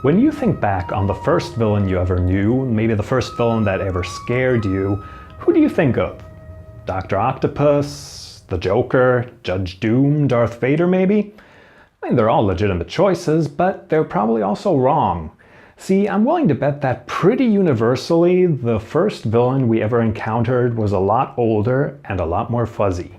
When you think back on the first villain you ever knew, maybe the first villain that ever scared you, who do you think of? Dr. Octopus, the Joker, Judge Doom, Darth Vader maybe? I mean, they're all legitimate choices, but they're probably also wrong. See, I'm willing to bet that pretty universally, the first villain we ever encountered was a lot older and a lot more fuzzy.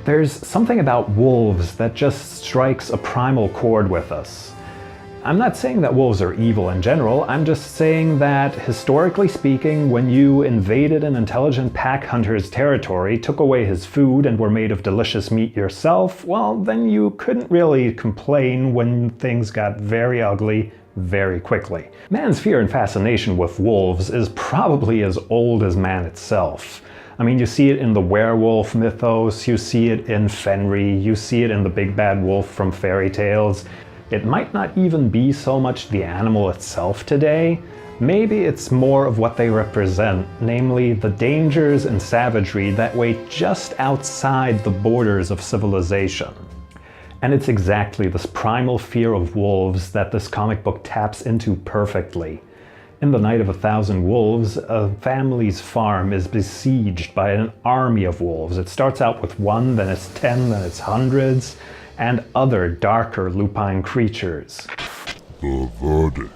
There's something about wolves that just strikes a primal chord with us. I'm not saying that wolves are evil in general, I'm just saying that, historically speaking, when you invaded an intelligent pack hunter's territory, took away his food, and were made of delicious meat yourself, well, then you couldn't really complain when things got very ugly very quickly. Man's fear and fascination with wolves is probably as old as man itself. I mean, you see it in the werewolf mythos, you see it in Fenrir, you see it in the big bad wolf from fairy tales. It might not even be so much the animal itself today. Maybe it's more of what they represent, namely the dangers and savagery that wait just outside the borders of civilization. And it's exactly this primal fear of wolves that this comic book taps into perfectly. In The Night of 1,000 Wolves, a family's farm is besieged by an army of wolves. It starts out with one, then it's 10, then it's hundreds, and other darker lupine creatures. The verdict.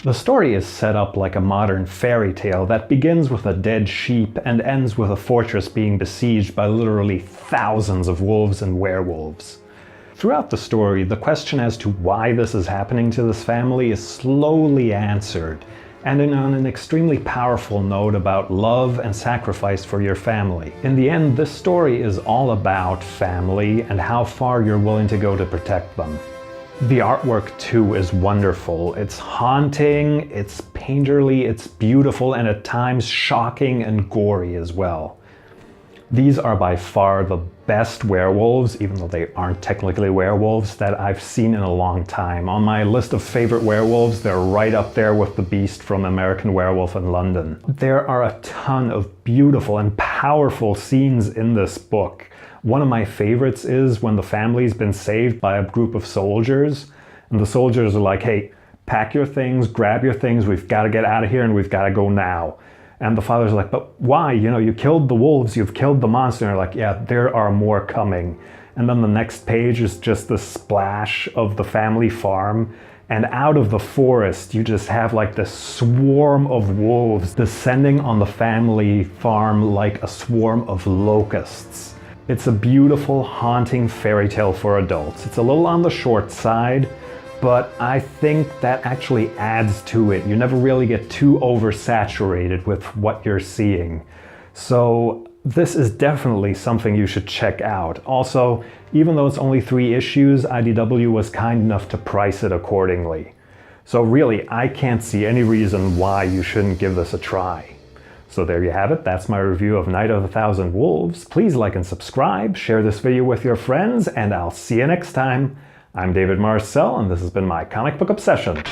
The story is set up like a modern fairy tale that begins with a dead sheep and ends with a fortress being besieged by literally thousands of wolves and werewolves. Throughout the story, the question as to why this is happening to this family is slowly answered, and on an extremely powerful note about love and sacrifice for your family. In the end, this story is all about family and how far you're willing to go to protect them. The artwork too is wonderful. It's haunting, it's painterly, it's beautiful, and at times shocking and gory as well. These are by far the best werewolves, even though they aren't technically werewolves, that I've seen in a long time. On my list of favorite werewolves, they're right up there with the Beast from American Werewolf in London. There are a ton of beautiful and powerful scenes in this book. One of my favorites is when the family's been saved by a group of soldiers, and the soldiers are like, hey, pack your things, grab your things, we've got to get out of here and we've got to go now. And the father's like, but why? You know, you killed the wolves, you've killed the monster. And they're like, yeah, there are more coming. And then the next page is just the splash of the family farm. And out of the forest, you just have like this swarm of wolves descending on the family farm like a swarm of locusts. It's a beautiful, haunting fairy tale for adults. It's a little on the short side, but I think that actually adds to it. You never really get too oversaturated with what you're seeing. So this is definitely something you should check out. Also, even though it's only 3 issues, IDW was kind enough to price it accordingly. So really, I can't see any reason why you shouldn't give this a try. So there you have it, that's my review of Night of 1,000 Wolves. Please like and subscribe, share this video with your friends, and I'll see you next time. I'm David Marcel, and this has been my comic book obsession.